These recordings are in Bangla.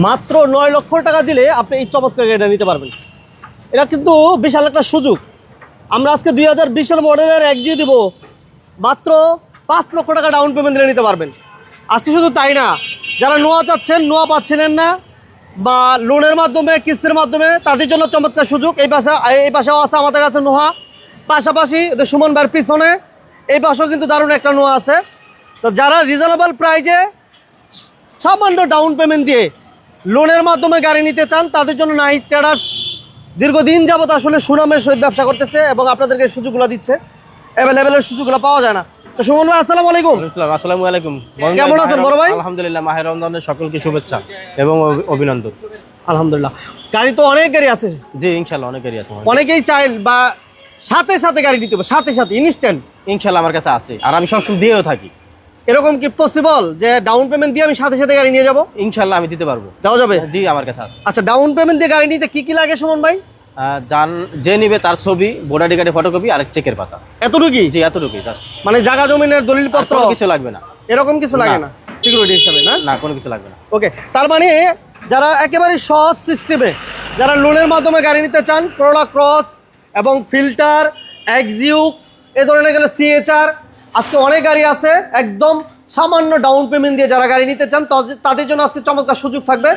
মাত্র 9 লক্ষ টাকা দিলে আপনি এই চমৎকার গাড়িটা নিতে পারবেন। এটা কিন্তু বিশাল একটা সুযোগ। আমরা আজকে 2020-এর মডেলের একজিও দিব, মাত্র 5 লক্ষ টাকা ডাউন পেমেন্ট দিলে নিতে পারবেন। আজকে শুধু তাই না, যারা নোয়া চাচ্ছেন, নোয়া পাচ্ছিলেন না, বা লোনের মাধ্যমে, কিস্তির মাধ্যমে, তাদের জন্য চমৎকার সুযোগ। এই পাশেও আছে আমাদের কাছে নোয়া, পাশাপাশি সুমন ভাইয়ের পিছনে এই পাশেও কিন্তু দারুণ একটা নোয়া আছে। তো যারা রিজনেবল প্রাইজে সামান্য ডাউন পেমেন্ট দিয়ে লোনের মাধ্যমে গাড়ি নিতে চান, তাদের জন্য নাহিদ ট্রেডার্স দীর্ঘদিন যাবত আসলে সুনামের সহিত ব্যবসা করতেছে এবং আপনাদেরকে সুযোগগুলো দিচ্ছে। অ্যাভেলেবেলের সুযোগগুলো পাওয়া যায় না। তো সুমন ভাই, আসসালামু আলাইকুম। আসসালামু আলাইকুম। কেমন আছেন বড় ভাই? আলহামদুলিল্লাহ, মাহের রমজানের সকলকে শুভেচ্ছা এবং অভিনন্দন। আলহামদুলিল্লাহ। গাড়ি তো অনেক গাড়ি আছে। জি ইনশাআল্লাহ অনেক গাড়ি আছে। অনেকেই চাই বা সাথে সাথে গাড়ি দিতে হবে, সাথে সাথে ইনস্ট্যান্ট। ইনশাআল্লাহ আমার কাছে আছে, আর আমি সবসময় দিয়েও থাকি। এরকম কি পসিবল যে ডাউন পেমেন্ট দিয়ে আমি সাথে সাথে গাড়ি নিয়ে যাব? ইনশাআল্লাহ আমি দিতে পারবো। দেওয়া যাবে? জি আমার কাছে আছে। আচ্ছা, ডাউন পেমেন্ট দিয়ে গাড়ি নিতে কি কি লাগে সুমন ভাই? যে নিবে তার ছবি, ভোটার আইডি কার্ডের ফটোকপি আর চেকের পাতা, এতটুকুই? জি এতটুকুই জাস্ট। মানে জায়গা জমিনের দলিলপত্র কিছু লাগবে না? এরকম কিছু লাগে না সিকিউরিটি হিসাবে? না না, কোনো কিছু লাগবে না। ওকে, তার মানে যারা একেবারে সহজ সিস্টেমে যারা লোনের মাধ্যমে গাড়ি নিতে চান, করোলা ক্রস এবং ফিল্টার, এক্সিউক, এই ধরনের গেলে সিএচআর, আজকে অনেক গাড়ি আছে। একদম সামান্য ডাউন পেমেন্ট দিয়ে যারা গাড়ি নিতে চান তাদের জন্য আজকে চমৎকার সুযোগ থাকবে।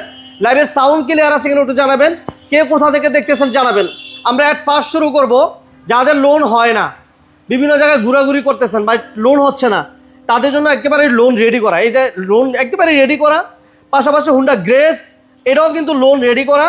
লাইভের সাউন্ড ক্লিয়ার আছে কিনা একটু জানাবেন, কে কোথা থেকে দেখতেছেন জানাবেন। আমরা অ্যাট ফার্স্ট শুরু করব, যাদের লোন হয় না, বিভিন্ন জায়গায় ঘোরাঘুরি করতেছেন বা লোন হচ্ছে না, তাদের জন্য একেবারে লোন রেডি করা। এই যে লোন একেবারে রেডি করা, পাশাপাশি হুন্ডা গ্রেস এটাও কিন্তু লোন রেডি করা।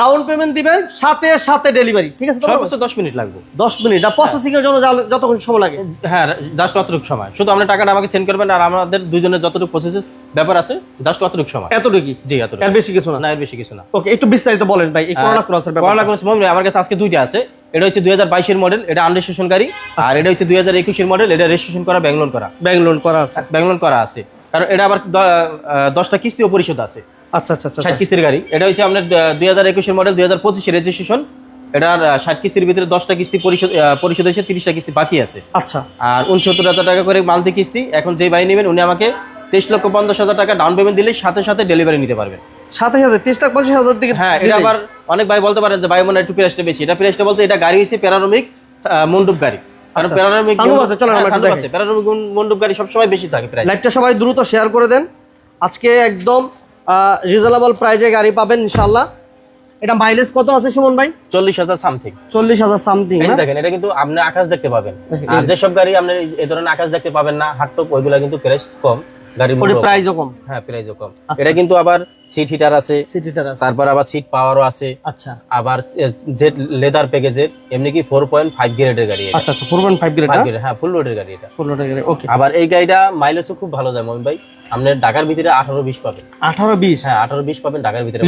ডাউন পেমেন্ট দিবেন, সাথে সাথে ডেলিভারি। ঠিক আছে? সর্বোচ্চ 10 মিনিট লাগবে। 10 মিনিট আর প্রসেসিং এর জন্য যতক্ষণ সময় লাগে? হ্যাঁ, জাস্ট অতটুকু সময়। শুধু আপনি টাকাটা আমাকে সেন্ড করবেন, আর আমাদের দুইজনের যতটুকু প্রসেসের ব্যাপার আছে জাস্ট অতটুকু সময়। এতটুকুই? জি এতটুকু, এর বেশি কিছু না? না এর বেশি কিছু না। ওকে, একটু বিস্তারিত বলেন ভাই এই করোলা ক্রসের ব্যাপারে। করোলা ক্রস আমার কাছে আজকে দুইটা আছে। এটা হচ্ছে 2022 এর মডেল, এটা আনরেজিস্ট্রেশন গাড়ি। আর এটা হচ্ছে 2021 এর মডেল, এটা রেজিস্ট্রেশন করা, ব্যাংক লোন করা। ব্যাংক লোন করা আছে। কারণ এটা আবার 10টা কিস্তিও পরিশোধ আছে। আচ্ছা আচ্ছা আচ্ছা, 60 কিস্তির গাড়ি। এটা হচ্ছে আপনার 2021 এর মডেল, 2025 এর রেজিস্ট্রেশন। এটার 60 কিস্তির ভিতরে 10টা কিস্তি পরিশোধ হয়েছে, 30টা কিস্তি বাকি আছে। আচ্ছা। আর 69,000 টাকা করে মান্থলি কিস্তি। এখন যে ভাই নেবেন উনি আমাকে 23,50,000 টাকা ডাউন পেমেন্ট দিলে সাথে সাথে ডেলিভারি নিতে পারবেন। সাথে সাথে 23,50,000 দিকে? হ্যাঁ, এটা আবার অনেক ভাই বলতে পারেন যে ভাই মনে একটু প্রাইসটা বেশি। এটা প্রাইসটা বলতে এটা গাড়ি হচ্ছে প্যারানোমিক মন্ডপ গাড়ি। কারণ প্যারানোমিক মন্ডপ গাড়ি সবসময় বেশি থাকে প্রাইস। লাইভটা সবাই দ্রুত শেয়ার করে দেন। আজকে একদম রিজনেবল প্রাইজে গাড়ি পাবেন ইনশাআল্লাহ। এটা মাইলেজ কত আছে সুমন ভাই? 40,000 সামথিং। 40,000 সামথিং। এই দেখেন, এটা কিন্তু আপনি আকাশ দেখতে পাবেন। আর যেসব গাড়ি আপনি এই ধরনের আকাশ দেখতে পাবেন না, হাটটপ, ওইগুলা কিন্তু প্রাইস কম। গাড়ির মূল্য প্রাইসও কম। হ্যাঁ, প্রাইসও কম। এটা কিন্তু আবার সিট হিটার আছে, তারপর আবার সিট পাওয়ারও আছে। আচ্ছা। আবার জেড লেদার প্যাকেজের, এমনি কি 4.5 গ্রেডের গাড়ি এটা। আচ্ছা আচ্ছা, 4.5 গ্রেড। হ্যাঁ, ফুল লোডের গাড়ি এটা। ফুল লোডের গাড়ি, ওকে। আবার এই গাড়িটা মাইলেজও খুব ভালো যায় মমিন ভাই। আপনি ঢাকার ভিতরে 18-20 পাবেন। 18-20? হ্যাঁ, 18-20 পাবেন ঢাকার ভিতরে।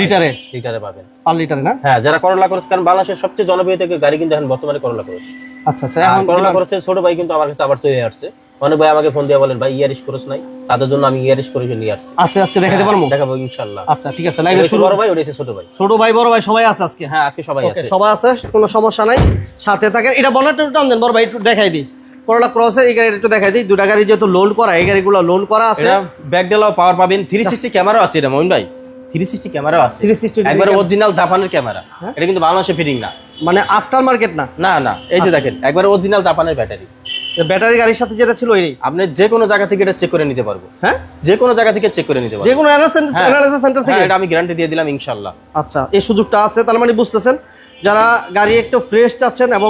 লিটারে পাবেন। পার লিটারে না? হ্যাঁ, যারা করোলা ক্রস, কারণ বাংলাদেশের সবচেয়ে জনপ্রিয় থেকে গাড়ি কিন্তু এখন বর্তমানে করোলা ক্রস। আচ্ছা আচ্ছা। এখন করোলা ক্রসের ছোট ভাই কিন্তু আমার কাছে আবার চলে আসছে। অনেক ভাই আমাকে ফোন দিয়ে বলেন ভাই ইয়ারিশ ক্রস নাই, তাদের জন্য আমি ইয়ারিশ ক্রস নিয়ে আসছি। আজকে দেখাতে পারবো? দেখাবো ইনশাআল্লাহ। আচ্ছা ঠিক আছে। লাইভে শুরু। বড় ভাই ওইটা ছোট ভাই। ছোট ভাই বড় ভাই সবাই আছে আজকে? হ্যাঁ, আজকে সবাই আছে। সবাই আছে, কোনো সমস্যা নাই, সাথে থাকেন। এটা বনারটা একটু টান দেন বড় ভাই, একটু দেখাই দিই। করোলা ক্রসের এই গাড়িটা একটু দেখাই দিই। দুটা গাড়ি যেহেতু লোন করা, এই গাড়িগুলো লোন করা আছে। এটা ব্যাকডেলাও পাওয়ার পাবেন, 360 ক্যামেরাও আছে। এটা মমিন ভাই 360 ক্যামেরাও আছে। 360 একবারে অরিজিনাল জাপানের ক্যামেরা। এটা কিন্তু বাংলাদেশে ফিটিং না, মানে আফটার মার্কেট না? না না, এই যে দেখেন একবারে অরিজিনাল জাপানের ব্যাটারি। ব্যাটারি গাড়ির সাথে যেটা ছিল এই আপনি যে কোনো জায়গা থেকে এটা চেক করে নিতে পারবো। হ্যাঁ, যে কোনো জায়গা থেকে চেক করে নিতে পারবো, যে কোনো অ্যানালাইসিস সেন্টার থেকে। এটা আমি গ্যারান্টি দিয়ে দিলাম ইনশাআল্লাহ। আচ্ছা, এই সুযোগটা আছে, তার মানে বুঝতেছেন যারা গাড়ি একটু ফ্রেশ চাচ্ছেন এবং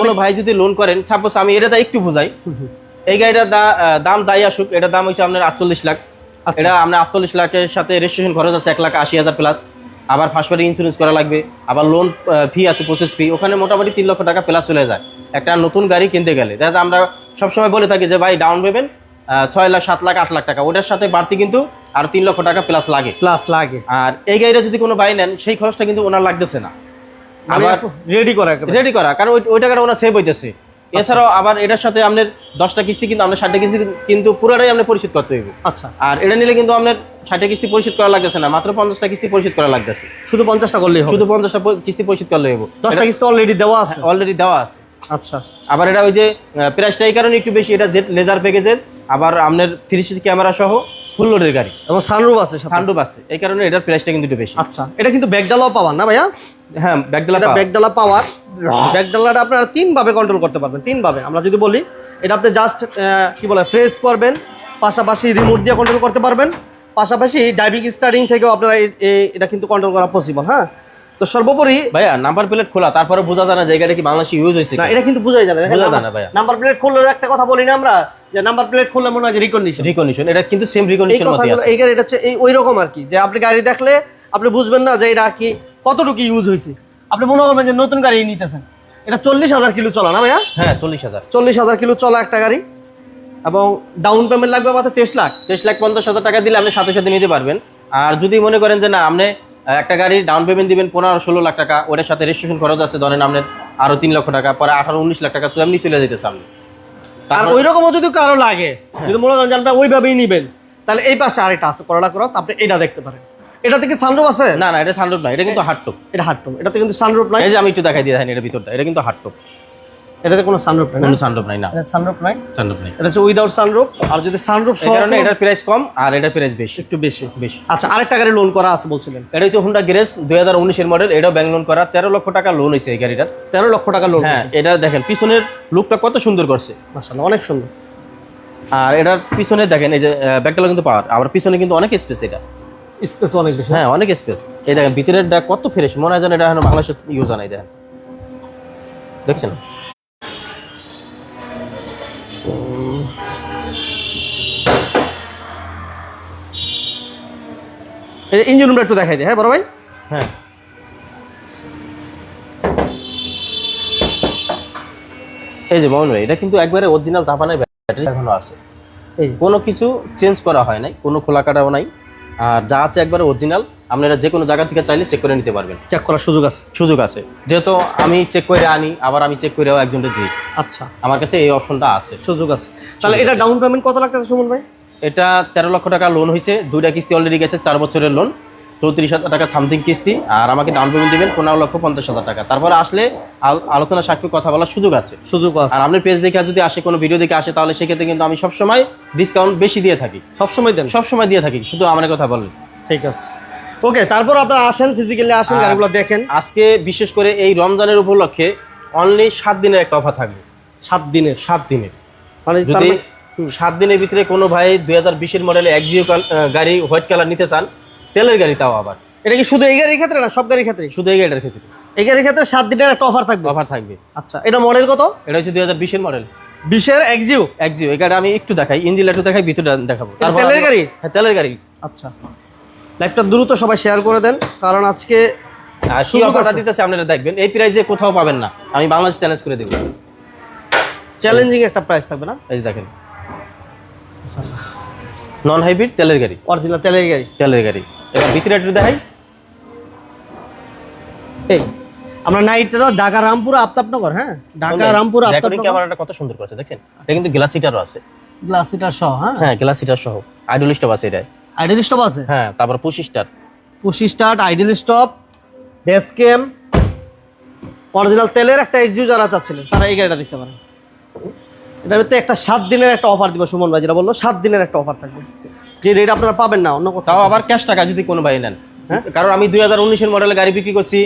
কোনো ভাই যদি লোন করেন, সাপোজ আমি এটা একটু বুঝাই। এই গাড়িটার দাম দায়ী আসুক, এটা দাম হচ্ছে আপনার 48 লাখ। এটা আপনার 48 লাখের সাথে রেজিস্ট্রেশন খরচ আছে 1,80,000 প্লাস। আবার ফার্স্ট পার্টি ইন্স্যুরেন্স করা লাগবে, আবার লোন ফি আছে, প্রসেস ফি, ওখানে মোটামুটি 3 লক্ষ টাকা প্লাস চলে যায় একটা নতুন গাড়ি কিনতে গেলে। দেখা আমরা সবসময় বলে থাকি যে ভাই ডাউন পেমেন্ট 6 লাখ, 7 লাখ, 8 লাখ টাকা, ওটার সাথে বাড়তি কিন্তু আর 3 লক্ষ টাকা প্লাস লাগে। আর এই গাড়িটা যদি কোনো ভাই নেন, সেই খরচটা কিন্তু ওনার লাগতেছে না। আবার রেডি করা, কারণ ওই টাকাটা ওনার সেভ হইতেছে। এছাড়াও আবার এটার সাথে আপনার 10টা কিস্তি কিন্তু আপনার 60টা কিস্তি কিন্তু পুরোটাই আপনি পরিশোধ করতে হইবে। আচ্ছা। আর এটা নিলে কিন্তু আপনার 60টা কিস্তি পরিশোধ করা লাগতেছে না, মাত্র 50টা কিস্তি পরিশোধ করা লাগতেছে। শুধু 50টা করলেই হবে? শুধু 50টা কিস্তি পরিশোধ করলেই হবে। 10টা কিস্তি অলরেডি দেওয়া আছে? অলরেডি দেওয়া আছে। আচ্ছা। আবার এটা ওই যে প্রাইসটা এই কারণে একটু বেশি, এটা জেড লেদার প্যাকেজের, আবার আপনার 360 ক্যামেরা সহ ফুল লোডের গাড়ি এবং সানরুফ আছে সাথে। সানরুফ আছে, এই কারণে এটার প্রাইসটা কিন্তু একটু বেশি। আচ্ছা, এটা কিন্তু ব্যাকডালাও পাওয়ার না ভাইয়া? হ্যাঁ, ব্যাকডালা এটা ব্যাকডালা পাওয়ার। ব্যাকডালাটা আপনারা 3 ভাবে কন্ট্রোল করতে পারবেন, 3 ভাবে। আমরা যদি বলি এটা আপনি জাস্ট কি বলে প্রেস করবেন, পাশাপাশি রিমোট দিয়ে কন্ট্রোল করতে পারবেন, পাশাপাশি ডাইভিং স্টার্টিং থেকেও আপনারা এটা কিন্তু কন্ট্রোল করা পসিবল। হ্যাঁ, তো সর্বোপরি ভাইয়া নাম্বার প্লেট খোলা, তারপরে বোঝা যায় না জায়গাটা কি বাংলাদেশে ইউজ হয়েছে না, এটা কিন্তু বোঝাই যায় না। বোঝা যায় না ভাইয়া। নাম্বার প্লেট খুললে একটা কথা বলি না আমরা, যে নাম্বার প্লেট খুললে মনে হয় যে রিকন্ডিশন। রিকন্ডিশন, এটা কিন্তু সেম রিকন্ডিশন মতই আছে। এই গাড়িটা হচ্ছে ওই রকম আর কি, যে আপনি গাড়ি দেখলে আপনি বুঝবেন না যে এটা কি কতটুকু ইউজ হয়েছে। আপনি মনে করবেন যে নতুন গাড়ি নিতেছেন। এটা 40,000 কিলো চলা না ভাইয়া? হ্যাঁ, 40,000 40,000 কিলো চলা একটা গাড়ি, এবং ডাউন পেমেন্ট লাগবে মাত্র 23 লাখ। 23,50,000 টাকা দিলে আপনি সাথে সাথে নিতে পারবেন। আর যদি মনে করেন যে না আপনি একটা গাড়ি ডাউন পেমেন্ট দিবেন 15-16 লাখ টাকা, ওটার সাথে রেজিস্ট্রেশন খরচ আছে ধরেন আপনার আরো 3 লক্ষ টাকা, পরে 18-19 লাখ টাকা তো এমনি চলে যেতে সামনে। আর ওই রকমও যদি কারো লাগে, যদি মনে করেন যে আপনি ওইভাবেই নিবেন, তাহলে এই পাশে আরেকটা আছে করোলা ক্রস, আপনি এটা দেখতে পারেন। এটা থেকে সানরুফ আছে? না না, এটা সানরুফ না, এটা কিন্তু হার্ডটপ। এটা হার্ডটপ, এটাতে কিন্তু সানরুফ নাই। এই যে আমি একটু দেখাই দিয়ে দেখেন এটা ভিতরটা, এটা কিন্তু হার্ডটপ, এটাতে কোনো সানরুফ নাই। কোনো সানরুফ নাই। না, এটা সানরুফ নাই, সানরুফ নাই, এটা হচ্ছে উইদাউট সানরুফ। আর যদি সানরুফ এই কারণে এটার প্রাইস কম আর এটার প্রাইস বেশি, একটু বেশি। বেশি। আচ্ছা, আরেকটা গাড়ি লোন করা আছে বলছিলেন? এটা হচ্ছে হোন্ডা গ্রেস 2019 এর মডেল, এটাও ব্যাংক লোন করা, 13 লক্ষ টাকা লোন হয়েছে এই গাড়িটার। 13 লক্ষ টাকা লোন। হ্যাঁ, এটা দেখেন পিছনের লুকটা কত সুন্দর করছে, মাশাআল্লাহ, অনেক সুন্দর। আর এটার পিছনে দেখেন এই যে ব্যাকডালা কিন্তু পাওয়ার, আবার পিছনে কিন্তু অনেক স্পেস, এটা স্পেস অনেক বেশি। হ্যাঁ, অনেক স্পেস। এই দেখেন ভিতরেরটা কত ফ্রেশ, মনে হয় যেন এটা এখন বাংলাদেশে ইউজ হয় নাই। দেখেন, দেখছেন? এটা ইঞ্জিন রুমটা একটু দেখাই দিই। হ্যাঁ বড় ভাই। হ্যাঁ, এই যে মামুন ভাই, এটা কিন্তু একবারে অরিজিনাল জাপানের ব্যাটারি এখনো আছে, এই কোনো কিছু চেঞ্জ করা হয় নাই, কোনো খোলা কাটাও নাই, আর যা আছে একবারে অরিজিনাল। আপনারা যে কোনো জায়গা থেকে চাইলে চেক করে নিতে পারবেন, চেক করার সুযোগ আছে। সুযোগ আছে। যেহেতু আমি চেক করে আনি, আবার আমি চেক করেও একজনকে দিই, আচ্ছা, আমার কাছে এই অপশনটা আছে, সুযোগ আছে। তাহলে এটা ডাউন পেমেন্ট কত লাগতেছে সুমন ভাই? এটা 13 লক্ষ টাকা লোন হয়েছে, 2টা কিস্তি অলরেডি গেছে, 4 বছরের লোন, 34,000 টাকা সামথিং কিস্তি। আর আমাকে ডাউন পেমেন্ট দিবেন 15,50,000 টাকা। তারপরে আসলে আলোচনা সাপেক্ষে কথা বলার সুযোগ আছে। সুযোগ আছে। আর আপনার পেজ দেখে যদি আসে, কোনো ভিডিও দেখে আসে, তাহলে সেক্ষেত্রে কিন্তু আমি সবসময় ডিসকাউন্ট বেশি দিয়ে থাকি, সবসময় দেন? সবসময় দিয়ে থাকি, শুধু আমার কথা বললেন। ঠিক আছে, ওকে। তারপর আপনারা আসেন, ফিজিক্যালি আসেন, গাড়িগুলো দেখেন। আজকে বিশেষ করে এই রমজানের উপলক্ষে অনলি 7 দিনের একটা অফার থাকবে। 7 দিনের? 7 দিনের। মানে যদি 7 দিনের ভিতরে কোনো ভাই 2020 মডেলে এক্সিও গাড়ি হোয়াইট কালার নিতে চান, তেলের গাড়ি, তাও আবার এটা কি শুধু এই গাড়ির ক্ষেত্রে না সব গাড়ির ক্ষেত্রে? শুধু এই গাড়িটার ক্ষেত্রে এই গাড়ির ক্ষেত্রে 7 দিনের একটা অফার থাকবে। অফার থাকবে। আচ্ছা, এটা মডেল কত? এটা হচ্ছে 2020 মডেল 20 এক্সিও। এক্সিও, এই গাড়ি আমি একটু দেখাই, ইঞ্জিন একটু দেখাই, ভিতরটা দেখাবো। তেলের গাড়ি? হ্যাঁ, তেলের গাড়ি। আচ্ছা, লাইভটা দ্রুত সবাই শেয়ার করে দেন, কারণ আজকে আর কি অফারটা দিতেছে আপনারা দেখবেন, এই প্রাইসে কোথাও পাবেন না, আমি বাংলাদেশ চ্যালেঞ্জ করে দেব। চ্যালেঞ্জিং একটা প্রাইস থাকবে না? এই যে দেখেন, নন হাইব্রিড তেলের গাড়ি, অরিজিনাল তেলের গাড়ি। তেলের গাড়ি। এবার ভিতরে একটু দেখাই। এই আমরা নাইটটা ঢাকা রামপুর আফতাবনগর। হ্যাঁ, ঢাকা রামপুর আফতাবনগর। ক্যামেরাটা কত সুন্দর করেছে দেখছেন, এটা কিন্তু গ্লাস সিটারও আছে। গ্লাস সিটার সহ? হ্যাঁ হ্যাঁ, গ্লাস সিটার সহ। আইডল স্টপ আছে এটা। আইডল স্টপ আছে? হ্যাঁ, তারপর push start, push start, idle stop, dash cam, original তেলের একটা এক্সিও যারা চাচ্ছিলেন তারা এই গাড়িটা দেখতে পারেন। এটার ভিতরে একটা 7 দিনের একটা অফার দিব সুমন ভাই, যেটা বললো 7 দিনের একটা অফার থাকবে, যে রেট আপনারা পাবেন না অন্য কোথাও। তাও আবার ক্যাশ টাকা যদি কোনো ভাই নেন। হ্যাঁ, কারণ আমি 2019 মডেলের গাড়ি বিক্রি করছি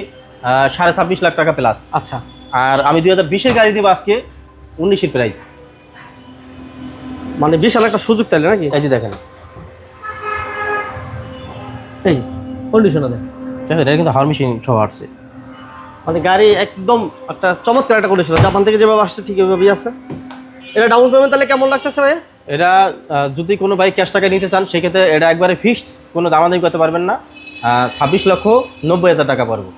26.5 লাখ টাকা প্লাস। আচ্ছা, আর আমি 2020 গাড়ি দিব আজকে 19 প্রাইস, মানে বিশাল একটা সুযোগ তাইলে নাকি? এই যে দেখেন, এই কন্ডিশনে দেন, এটা কিন্তু হাওয়ার মেশিন সহ আসছে। মানে গাড়ি একদম একটা চমৎকার একটা কন্ডিশন, জাপান থেকে যেভাবে আসছে ঠিক ওইভাবেই আছে। এটা ডাউন পেমেন্ট তাহলে কেমন লাগতেছে ভাই? এটা যদি কোনো ভাই ক্যাশ টাকা নিতে চান, সেক্ষেত্রে এটা একবারে ফিক্সড, কোনো দামাদামি করতে পারবেন না, 26,90,000 টাকা পড়বে।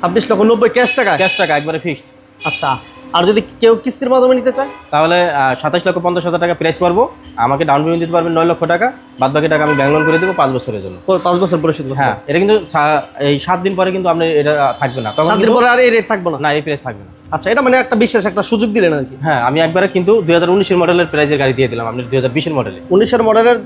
26,90,000 ক্যাশ টাকা? ক্যাশ টাকা একবারে ফিক্সড। আচ্ছা, আর যদি কেউ কিস্তির মাধ্যমে নিতে চায় তাহলে 27,50,000 টাকা প্রাইস পড়বো। আমাকে ডাউন পেমেন্ট দিতে পারবেন 9 লক্ষ টাকা, বাদ বাকি টাকা আমি ব্যাংক লোন করে দেবো 5 বছরের জন্য। 5 বছর পরিশোধ করতে? হ্যাঁ, এটা কিন্তু এই 7 দিন পরে কিন্তু আপনি এটা থাকবে না, তখন 7 দিন পরে আর এই রেট থাকবে না? না, এই প্রাইস থাকবে না। আচ্ছা, এটা মানে একটা বিশেষ একটা সুযোগ দিলেন আর কি। হ্যাঁ, আমি একবারে কিন্তু 2019 মডেলের প্রাইজের গাড়ি দিয়ে দিলাম, আপনি 2020 মডেলে। 19 মডেলের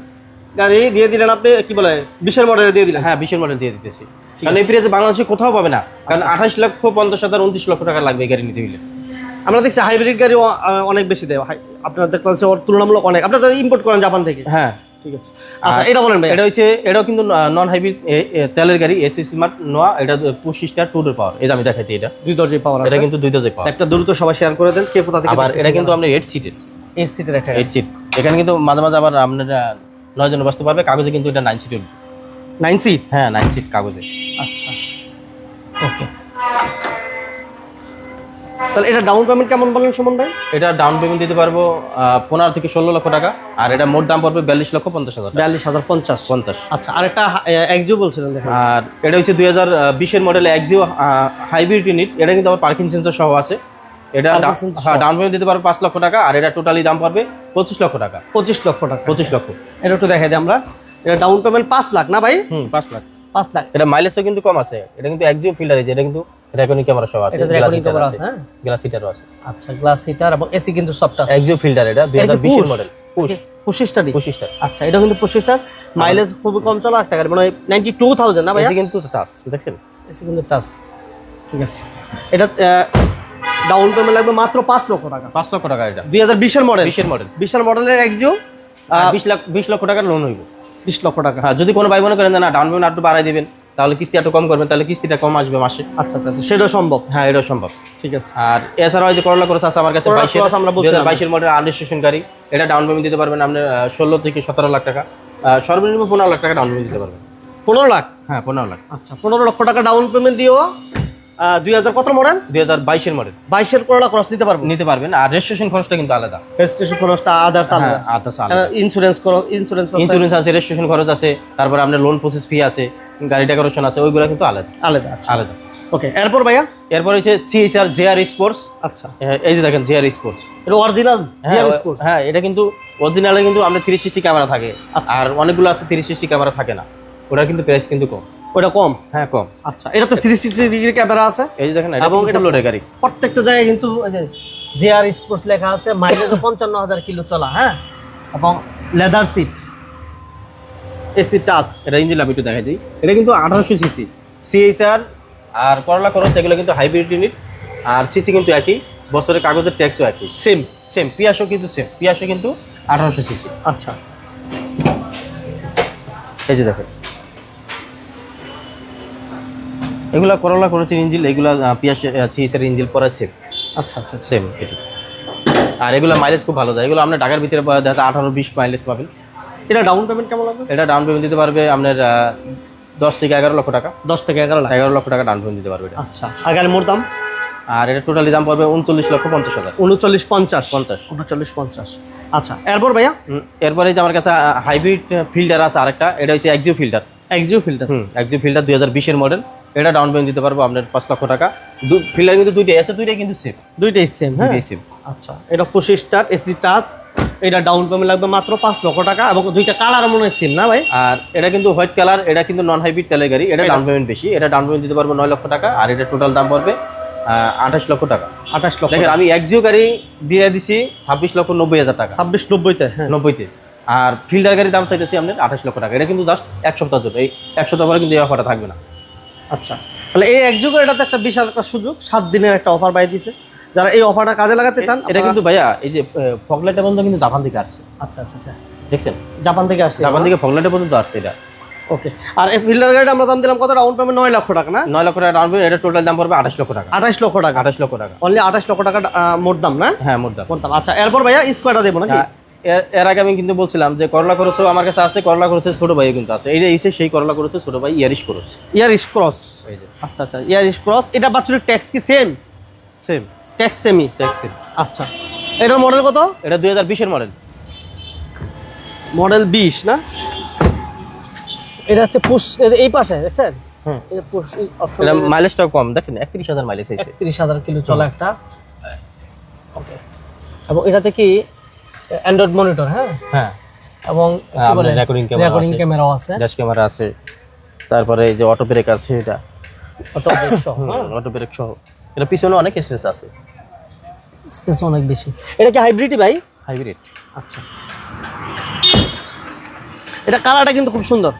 গাড়ি দিয়ে দিলেন আপনি, কি বলে 20 মডেলে দিয়ে দিলেন? হ্যাঁ, 20 মডেল দিয়ে দিতেছি, কারণ এই প্রাইজে বাংলাদেশে কোথাও পাবে না, কারণ 28,50,000 29 লক্ষ টাকা লাগবে এই গাড়ি নিতে হলে। আমরা দেখছি হাইব্রিড গাড়ি অনেক বেশি দেয়, আপনারা দেখতে পাচ্ছেন ওর তুলনামূলক অনেক। আপনারা তো ইম্পোর্ট করেন জাপান থেকে? হ্যাঁ, ঠিক আছে। আচ্ছা এটা বলেন ভাই। এটা হচ্ছে এটাও কিন্তু নন হাইব্রিড তেলের গাড়ি এসি স্মার্ট নোয়া, এটা 25 স্টার টুডের পাওয়ার। এই যে আমি দেখাইছি, এটা 2 দরজায় পাওয়ার আছে। এটা কিন্তু 2 দরজায় পাওয়ার। একটা দ্রুত সবাই শেয়ার করে দেন কে কোথা থেকে। আবার এটা কিন্তু আপনার 8 সিটের, 8 সিটের একটা 8 সিট। এখানে কিন্তু মাঝে মাঝে আবার আপনারা 9 জন বসতে পারবে। কাগজে কিন্তু এটা 9 সিটের। 9 সিট। হ্যাঁ 9 সিট কাগজে। আচ্ছা ওকে। তাহলে এটা ডাউন পেমেন্ট কেমন বলেন সুমন ভাই? এটা ডাউন পেমেন্ট দিতে পারবো 15 থেকে 16 লক্ষ টাকা, আর এটা মোট দাম পড়বে 42,50,000 টাকা। 42,050। আচ্ছা আর একটা এক্সিও বলছিলেন দেখেন। আর এটা হচ্ছে 2020 এর মডেল এক্সিও হাইব্রিড ইউনিট। এটা কিন্তু আবার পার্কিং সেন্সর সহ আছে। এটা ডাউন পেমেন্ট দিতে পারবে 5 লক্ষ টাকা, আর এটা টোটালি দাম পড়বে 25 লক্ষ টাকা। 25 লক্ষ টাকা। 25 লক্ষ। এটা একটু দেখাই দিই আমরা। এটা ডাউন পেমেন্ট 5 লাখ না ভাই? 5 লাখ। 5 লাখ। এটা মাইলেজও কিন্তু কম আছে। এটা কিন্তু এক্সিও ফিল্টার আছে, এটা কিন্তু রেকর্ডিং ক্যামেরা সহ আছে, গ্লাস হিটার আছে। হ্যাঁ গ্লাস হিটারও আছে। আচ্ছা গ্লাস হিটার এবং এসি কিন্তু সফট আছে। এক্সিও ফিল্টার, এটা 2020 এর মডেল। 25 স্টারই। 25 স্টার। আচ্ছা এটা কিন্তু 25 স্টার, মাইলেজ খুবই কম চলা একটা গাড়ি, মানে 92,000 না ভাই? এসি কিন্তু টাচ দেখছেন, এসি কিন্তু টাচ। ঠিক আছে। এটা ডাউন পেমেন্ট লাগবে মাত্র 5 লক্ষ টাকা। 5 লক্ষ টাকা। এটা 2020 এর মডেল। 20 এর মডেল। 20 এর মডেলের এক্সিও 20 লক্ষ টাকার লোন হইব। 20 লক্ষ টাকা। হ্যাঁ যদি কোনো ভাই মনে করেন না ডাউন পেমেন্ট একটু বাড়াই দিবেন, তাহলে কিস্তি একটু কম করবেন, তাহলে কিস্তিটা কম আসবে মাসে। আচ্ছা আচ্ছা সেটাও সম্ভব। হ্যাঁ এটাও সম্ভব। ঠিক আছে। আর এছাড়াও এই যে করলা ক্রস আছে আমার কাছে, করলা ক্রস আমরা বলছিলাম। 2022 এর মডেল আনরেজিস্ট্রেশন গাড়ি। এটা ডাউন পেমেন্ট দিতে পারবেন আপনি 16 থেকে 17 লাখ টাকা। সর্বনিম্ন 15 লাখ টাকা ডাউন পেমেন্ট দিতে পারবেন। 15 লাখ? হ্যাঁ 15 লাখ। আচ্ছা 15 লক্ষ টাকা ডাউন পেমেন্ট দিও। 2000 কত মডেল? 2022 এর মডেল। 22 এর করলা ক্রস নিতে পারবো? নিতে পারবেন। আর রেজিস্ট্রেশন খরচটা কিন্তু আলাদা। রেজিস্ট্রেশন খরচটা আদার্স আলাদা। হ্যাঁ আদার্স আলাদা। ইন্স্যুরেন্স করো, ইন্স্যুরেন্স আছে, রেজিস্ট্রেশন খরচ আছে, তারপর আপনার লোন প্রসেস ফি আছে, গাড়ি ডেকোরেশন আছে, ওইগুলো কিন্তু আলাদা আলাদা। আচ্ছা আলাদা। ওকে এরপর ভাইয়া? এরপর হচ্ছে সিএসআর জেআর স্পোর্টস। আচ্ছা এই যে দেখেন জেআর স্পোর্টস, এটা অরিজিনাল জিআর স্পোর্টস? হ্যাঁ এটা কিন্তু অরিজিনালে কিন্তু আমরা 360 ক্যামেরা থাকে, আর অনেকগুলো আছে 360 ক্যামেরা থাকে না, ওটা কিন্তু প্রাইস কিন্তু কম। ওটা কম? হ্যাঁ কম। আচ্ছা এটাতে 360 ডিগ্রি ক্যামেরা আছে, এই যে দেখেন, এবং এটা লোডের গাড়ি। প্রত্যেকটা জায়গায় কিন্তু জেআর স্পোর্টস লেখা আছে, মাইলেজ 55,000 কিলো চলা। হ্যাঁ এবং লেদার সিট, এসি টাচ। এটা ইঞ্জিন আমি একটু দেখাই দিই। এটা কিন্তু 1800 সিসি সিএসআর, আর করলা খরচ এগুলো কিন্তু হাইব্রিড ইউনিট, আর সিসি কিন্তু একই, বছরের কাগজের ট্যাক্সও একই, সেম পিয়াসও কিন্তু সেম, পিয়াসও কিন্তু 1800 সিসি। আচ্ছা এই যে দেখেন এগুলা করলা খরচের ইঞ্জিন, এগুলা পিয়াস সিএসআর ইঞ্জিন পরে সেম। আচ্ছা আচ্ছা সেম এটা। আর এগুলো মাইলেজ খুব ভালো যায়, এগুলো আপনার ঢাকার ভিতরে দেখা 18-20 মাইলেজ পাবেন। এটা ডাউন পেমেন্ট কেমন লাগবে? এটা ডাউন পেমেন্ট দিতে পারবে আপনার 10 থেকে 11 লক্ষ টাকা। 10 থেকে 11 লাখ? 11 লক্ষ টাকা ডাউন পেমেন্ট দিতে পারবে এটা। আচ্ছা আর গাড়ির মোট দাম? আর এটা টোটালি দাম পড়বে 39,50,000। 39,50। আচ্ছা এরপর ভাইয়া? এরপরে যে আমার কাছে হাইব্রিড ফিল্টার আছে আরেকটা, এটা হচ্ছে Axio filter. Axio filter? Axio filter 2020 এর মডেল। এটা ডাউন পেমেন্ট দিতে পারবো আপনার 5 লক্ষ টাকা। ফিল্টার কিন্তু দুইটাই আছে, দুইটাই কিন্তু সেম। দুইটাই সেম? হ্যাঁ সেম। আচ্ছা এটা 25 স্টার এসি টাচ, এটা ডাউন পেমেন্ট লাগবে মাত্র 5 লক্ষ টাকা, এবং দুইটা কালার মনে হয় সেম না ভাই? আর এটা কিন্তু হোয়াইট কালার, এটা কিন্তু নন হাইব্রিড তেলের গাড়ি, এটা ডাউন পেমেন্ট বেশি, এটা ডাউন পেমেন্ট দিতে পারবো 9 লক্ষ টাকা, আর এটা টোটাল দাম পড়বে 28 লক্ষ টাকা। 28 লক্ষ? দেখেন আমি এক্সিও গাড়ি দিয়ে দিছি 26,90,000 টাকা। 26,90-তে? হ্যাঁ 90-তে। আর ফিল্টার গাড়ির দাম চাইতেছি আপনার 28 লক্ষ টাকা। এটা কিন্তু জাস্ট 1 সপ্তাহের জন্য, এই 1 সপ্তাহ পরে কিন্তু এই অফারটা থাকবে না। আচ্ছা তাহলে এই একযুগের এটাতে একটা বিশাল একটা সুযোগ, 7 দিনের একটা অফার পাই দিছে, যারা এই অফারটা কাজে লাগাতে চান। এটা কিন্তু ভাইয়া এই যে ফগলাইটটা পর্যন্ত কিন্তু জাপান থেকে আসছে। আচ্ছা আচ্ছা আচ্ছা দেখছেন, জাপান থেকে আসছে? জাপান থেকে ফগলাইটটা পর্যন্ত আসছে এটা। ওকে আর এই ফিল্টার গাড়িটা আমরা দাম দিলাম কত? ডাউন পেমেন্ট 9 লক্ষ টাকা না? 9 লক্ষ টাকা ডাউন পেমেন্ট, এটা টোটাল দাম পড়বে 28 লক্ষ টাকা। 28 লক্ষ টাকা? 28 লক্ষ টাকা অনলি 28 লক্ষ টাকা মোট দাম না? হ্যাঁ মোট দাম। আচ্ছা এরপর ভাইয়া স্কোয়ারটা দেবো নাকি? এর আগে আমি কিন্তু বলছিলাম যে করলা খরচও আমার কাছে আছে, করলা খরচের ছোট ভাই কিন্তু আছে। এইটা এসে সেই করলা খরচের ছোট ভাই ইয়ারিশ খরচ। ইয়ারিশ ক্রস? এই যে আচ্ছা আচ্ছা ইয়ারিশ ক্রস। এটা বাছুরের ট্যাক্স কি same? Same tax semi? Tax same. আচ্ছা এটার মডেল কত? এটা 2020 এর মডেল। মডেল 20 না? এটা হচ্ছে পুশ, এই পাশে দেখছেন? হুম এই যে পুশ অপশন। এটা মাইলেজটাও কম দেখছেন, 31,000 মাইলেজ হইছে। 31,000 কিলো চলা একটা। ওকে এবং এটাতে কি অ্যান্ড্রয়েড মনিটর? হ্যাঁ হ্যাঁ এবং কি বলে রেকর্ডিং ক্যামেরাও আছে, ড্যাশ ক্যামেরা আছে, তারপরে এই যে অটো ব্রেক আছে, এটা অটো ব্রেক সহ। অটো ব্রেক সহ। এটা পিছনে অনেক স্পেস আছে, স্পেস অনেক বেশি। এটা কি হাইব্রিডই ভাই? হাইব্রিড। আচ্ছা এটা কালারটা কিন্তু খুব সুন্দর,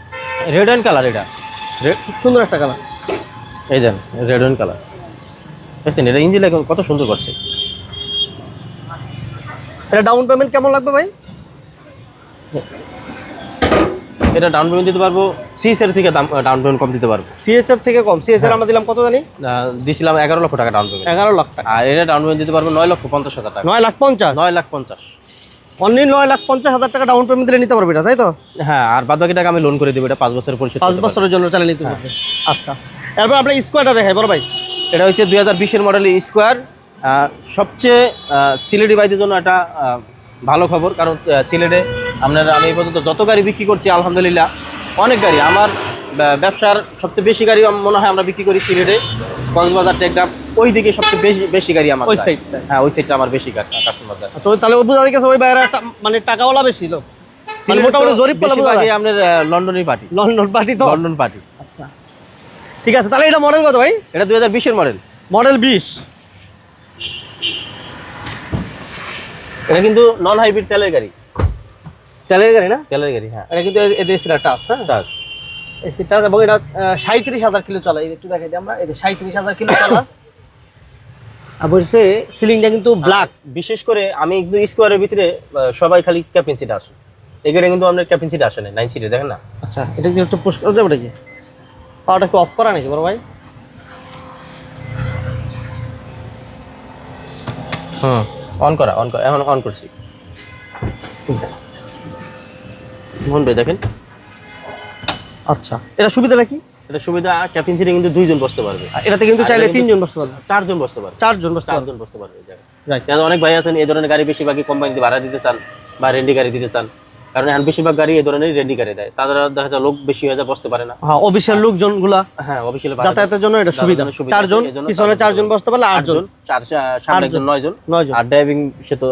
রেড অ্যান্ড কালার। এটা রেড, খুব সুন্দর একটা কালার। এই দেন রেড অ্যান্ড কালার দেখছেন, এটা ইঞ্জিন কত সুন্দর করছে। এটা ডাউন পেমেন্ট কেমন লাগবে ভাই? এটা ডাউন পেমেন্ট দিতে পারবো, সিএসআর থেকে ডাউন পেমেন্ট কম দিতে পারবো। সিএচআর থেকে কম? সিএচআর আমরা দিলাম কত জানি? দিছিলাম 11 লক্ষ টাকা ডাউন পেমেন্ট। 11 লাখ টাকা। আর এটা ডাউন পেমেন্ট দিতে পারবো 9,50,000 টাকা। 9,50,000? 9,50,000 অনলি 9,50,000 টাকা ডাউন পেমেন্ট দিলে নিতে পারবে এটা, তাই তো? হ্যাঁ, আর বাদ বাকি টাকা আমি লোন করে দেবো, এটা 5 বছরের পরিশোধ 5 বছরের জন্য চালিয়ে নিতে পারবে। আচ্ছা, এরপর আমরা স্কোয়ারটা দেখাই বড় ভাই। এটা হচ্ছে 2020-এর মডেল স্কোয়ার। সবচেয়ে সিলেটি বাইদের জন্য একটা ভালো খবর, কারণ সিলেটে আমি এই পর্যন্ত যত গাড়ি বিক্রি করছি আলহামদুলিল্লাহ অনেক গাড়ি, আমার ব্যবসার সবচেয়ে বেশি গাড়ি মনে হয় আমরা বিক্রি করি সিলেটে, কক্সবাজার, টেকনাফ, ওই দিকে সবচেয়ে বেশি গাড়ি আমার। ওই সাইডটা? হ্যাঁ, ওই সাইডটা আমার বেশি কাস্টমার যায়। আচ্ছা, তাহলে বোঝা গেছে ওই বাইরে মানে টাকাওয়ালা বেশি লোক, মানে মোটামুটি জরিপ পেলে বোঝা যায়। আপনার লন্ডনের পার্টি। লন্ডন পার্টি তো? London party. আচ্ছা, ঠিক আছে। তাহলে এটা মডেল কত ভাই? এটা 2020-এর মডেল। মডেল 20? এটা কিন্তু নন হাইব্রিড তেলের গাড়ি। তেলের গাড়ি না? তেলের গাড়ি, হ্যাঁ। এটা কিন্তু এদের এসিটা টাচ, হ্যাঁ টাচ, এসি টাচ, এবং এটা 37,000 কিলো চলা। একটু দেখাই দিই আমরা, এই যে 37,000 কিলো চলা। আর বলছে সিলিংটা কিন্তু ব্ল্যাক। বিশেষ করে আমি কিন্তু স্কোয়ারের ভিতরে সবাই খালি ক্যাপিন সিট আসে, এই গাড়ি কিন্তু আপনার ক্যাপিন সিট আসে না, 9 সিটে, দেখেন না? আচ্ছা, এটা কি একটু পুশ করে দেবো নাকি? পাওয়ারটা কি অফ করা নাকি বড় ভাই? অন করা, এখন অন করছি। মোহন ভাই দেখেন। আচ্ছা, এটা সুবিধাটা কি? এটা সুবিধা, ক্যাপিন সিটে কিন্তু 2 জন বসতে পারবে। এটাতে কিন্তু চাইলে 3 জন বসতে পারবে, 4 জন বসতে পারবে, 4 জন বসতে পারবে। 4 জন বসতে পারবে। যারা অনেক ভাই আছেন এই ধরনের গাড়ি বেশিরভাগই কোম্পানিতে ভাড়া দিতে চান বা রেন্ডি গাড়ি দিতে চান, কারণ এখন বেশিরভাগ গাড়ি এই ধরনের রেন্ডি গাড়ি দেয়, তারা দেখা যায় লোক বেশি হয়ে যায়, বসতে পারে না। হ্যাঁ, অফিসের লোকজনগুলা, হ্যাঁ, অফিসিয়াল যাতায়াতের জন্য এটা সুবিধা। 4 জন, পিছনে 4 জন বসতে পারলে 8 জন, সামনে একজন 9 জন। আর ড্রাইভিং সে তো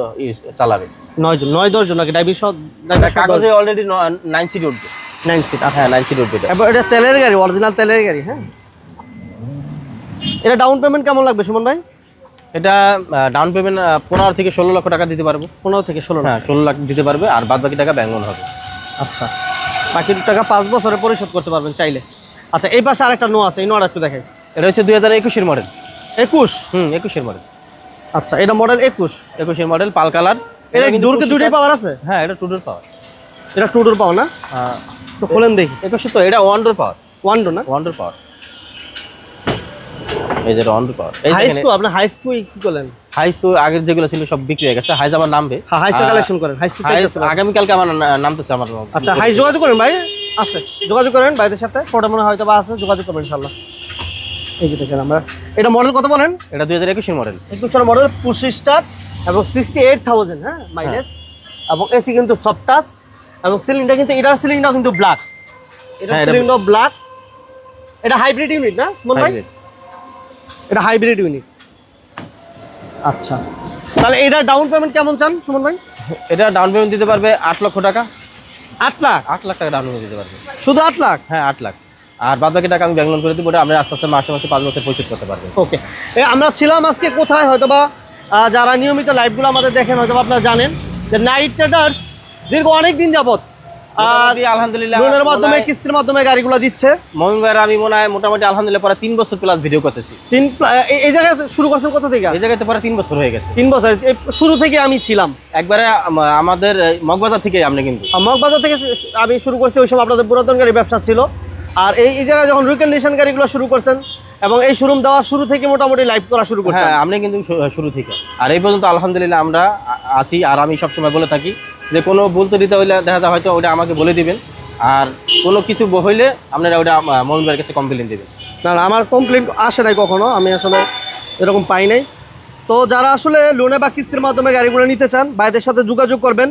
চালাবে 9 জন, 9-10 জন নাকি ড্রাইভিং সহ? কাগজে অলরেডি 9 সিট উঠবে। 9 সিট? হ্যাঁ, 9 সিট উঠবে। এবার এটা তেলের গাড়ি, অরিজিনাল তেলের গাড়ি। হ্যাঁ, এটা ডাউন পেমেন্ট কেমন লাগবে সুমন ভাই? এটা ডাউন পেমেন্ট 15 থেকে 16 লক্ষ টাকা দিতে পারবো। 15 থেকে 16? হ্যাঁ, 16 লাখ দিতে পারবে, আর বাদ বাকি টাকা ব্যাংক লোন হবে। আচ্ছা, বাকি টাকা 5 বছরে পরিশোধ করতে পারবেন চাইলে। আচ্ছা, এই পাশে আরেকটা নো আছে, এই নোটা একটু দেখাই। এটা হচ্ছে 2021-এর মডেল। 21? 21-এর মডেল। আচ্ছা, এটা মডেল 21-এর মডেল, পাল কালার। এটা ডোরকে দুটোই পাওয়ার আছে? হ্যাঁ, এটা 2 ডোর পাওয়ার। এটা 2 ডোর পাওয়ার না? তো খোলেন দেখি। 21 তো এটা 1 ডোর পাওয়ার। 1 ডোর না? 1 ডোর পাওয়ার, এই যে 1 ডোর পাওয়ার। হাই স্কু, আপনি হাই স্কু কি করলেন? হাই স্কু আগের যেগুলো ছিল সব বিক্রি হয়ে গেছে, হাইস আবার নামবে। হ্যাঁ, হাইস কালেকশন করেন, হাইস চাইতেছে আগামী কালকে আমার নামতেছে আমার। আচ্ছা, হাইস যোগাযোগ করেন ভাই, আছে যোগাযোগ করেন ভাইদের সাথে, ফটো মনে হয়তো বা আছে, যোগাযোগ করবেন ইনশাআল্লাহ। এই যে দেখেন আমরা, এটা মডেল কত বলেন? এটা 2021-এর মডেল। 21-এর মডেল, পুশ স্টার্ট এবং 68,000, হ্যাঁ, মাইলেজ, এবং এসি কিন্তু সফট টাচ, এবং সিলিংটা কিন্তু, এটার সিলিংটাও কিন্তু ব্ল্যাক। এটা সিলিংটাও ব্ল্যাক। এটা হাইব্রিড ইউনিট না সুমন ভাই? এটা হাইব্রিড ইউনিট। আচ্ছা, তাহলে এটা ডাউন পেমেন্ট কেমন চান সুমন ভাই? এটা ডাউন পেমেন্ট দিতে পারবে 8 লক্ষ টাকা। 8 লাখ? 8 লাখ টাকা ডাউন পেমেন্ট দিতে পারবে। শুধু 8 লাখ? হ্যাঁ, 8 লাখ। আর বাদ বাকি টাকা আমি ব্যাংক লোন করে দিব, ওটা আমরা আস্তে আস্তে মাসে মাসে 5 বছর পরিশোধ করতে পারবো। ওকে, আমরা ছিলাম আজকে কোথায়, হয়তোবা যারা নিয়মিত লাইভগুলো আমাদের দেখেন হয়তোবা আপনারা জানেন যে নাইট ট্রেডার্স দীর্ঘ অনেক দিন যাবত আলহামদুলিল্লাহ লোনের মাধ্যমে, কিস্তির মাধ্যমে গাড়িগুলো দিচ্ছে। মমিন ভাইরা আমি মনে হয় মোটামুটি আলহামদুলিল্লাহ পরে 3 বছর প্লাস ভিডিও করতেছি। এই জায়গায় শুরু করছেন কত থেকে? এই জায়গাতে পরে 3 বছর হয়ে গেছে। 3 বছর? শুরু থেকে আমি ছিলাম একবারে আমাদের মগবাজার থেকে। আপনি কিন্তু মগবাজার থেকে আমি শুরু করছি, ওই সময় আপনাদের পুরাতন গাড়ি ব্যবসা ছিল। আর এই জায়গায় যখন রিকন্ডিশন গাড়িগুলো শুরু করছেন, এবং এই শোরুম দেওয়ার শুরু থেকে মোটামুটি লাইভ করা শুরু করছেন। হ্যাঁ, আপনি কিন্তু শুরু থেকে আর এই পর্যন্ত আলহামদুলিল্লাহ আমরা আছি। আর আমি সবসময় বলে থাকি যে কোনো বলতে দিতে হইলে দেখা যায় হয়তো ওটা আমাকে বলে দিবেন, আর কোনো কিছু হইলে আপনারা ওটা মমিন ভাইয়ের কাছে কমপ্লেন দেবেন। না, আমার কমপ্লেন আসে নাই কখনো, আমি আসলে এরকম পাই নাই। তো যারা আসলে লোনে বা কিস্তির মাধ্যমে গাড়িগুলো নিতে চান, ভাইদের সাথে যোগাযোগ করবেন।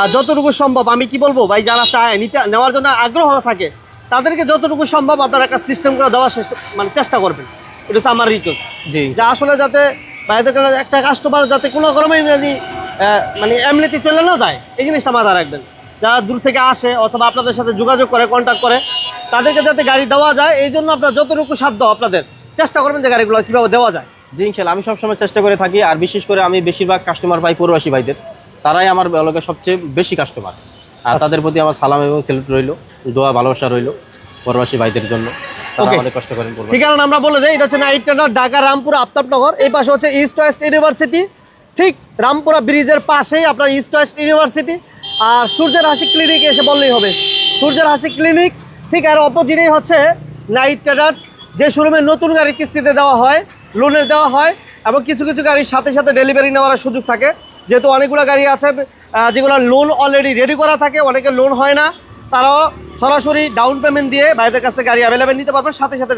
আর যতটুকু সম্ভব, আমি কি বলবো ভাই, যারা চায় নেওয়ার জন্য আগ্রহ থাকে, তাদেরকে যতটুকু সম্ভব আপনারা একটা সিস্টেম করে দেওয়ার চেষ্টা করবেন। এটা হচ্ছে আমার রিকোয়েস্ট। জি, যা আসলে যাতে ভাইদের একটা কাস্টমার যাতে কোনো গরমে মানে এমনিতে চলে না যায়, এই জিনিসটা মাথায় রাখবেন। যারা দূর থেকে আসে অথবা আপনাদের সাথে যোগাযোগ করে, কন্ট্যাক্ট করে, তাদেরকে যাতে গাড়ি দেওয়া যায়, এই জন্য আপনার যতটুকু সাধ্য আপনাদের চেষ্টা করবেন যে গাড়িগুলো কীভাবে দেওয়া যায়। জি ইনশাল্লাহ, আমি সবসময় চেষ্টা করে থাকি। আর বিশেষ করে আমি বেশিরভাগ কাস্টমার পাই প্রবাসী ভাইদের, তারাই আমার এলাকার সবচেয়ে বেশি কাস্টমার। আর তাদের প্রতি আমার সালাম এবং সেলুট রইল, দোয়া ভালোবাসা রইল প্রবাসী ভাইদের জন্য। অনেক কষ্ট করেন। ঠিকানা আমরা বলে দেই, এটা হচ্ছে নাইট ট্রেডার, ঢাকা রামপুরা আফতাবনগর। এই পাশে হচ্ছে ইস্ট ওয়েস্ট ইউনিভার্সিটি, ঠিক রামপুরা ব্রিজের পাশেই আপনার ইস্ট ওয়েস্ট ইউনিভার্সিটি। আর সূর্যের হাসি ক্লিনিক এসে বললেই হবে। সূর্যের হাসি ক্লিনিক ঠিক আর অপোজিটেই হচ্ছে নাইট ট্রেডার্স, যে শোরুমে নতুন গাড়ি কিস্তিতে দেওয়া হয়, লোনের দেওয়া হয়, এবং কিছু কিছু গাড়ির সাথে সাথে ডেলিভারি নেওয়ার সুযোগ থাকে। যেহেতু অনেকগুলো গাড়ি আছে যেগুলো লোন অলরেডি রেডি করা থাকে, অনেকের লোন হয় না, তারাও সরাসরি ডাউন পেমেন্ট দিয়ে ভাইদের কাছে গাড়ি অ্যাভেলেবেল নিতে পারবেন, সাথে সাথে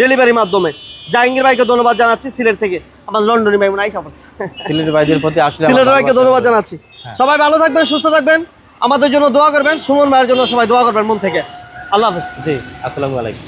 ডেলিভারির মাধ্যমে। জাহাঙ্গীর ভাইকে ধন্যবাদ জানাচ্ছি সিলেট থেকে, আমার লন্ডনী ভাই মনে আইসা পড়ছে। সিলেটের ভাইদের প্রতি আসলে সিলেট ভাইকে ধন্যবাদ জানাচ্ছি। সবাই ভালো থাকবেন, সুস্থ থাকবেন, আমাদের জন্য দোয়া করবেন, সুমন ভাইয়ের জন্য সবাই দোয়া করবেন মন থেকে। আল্লাহ হাফেজ। জি, আসসালামু আলাইকুম।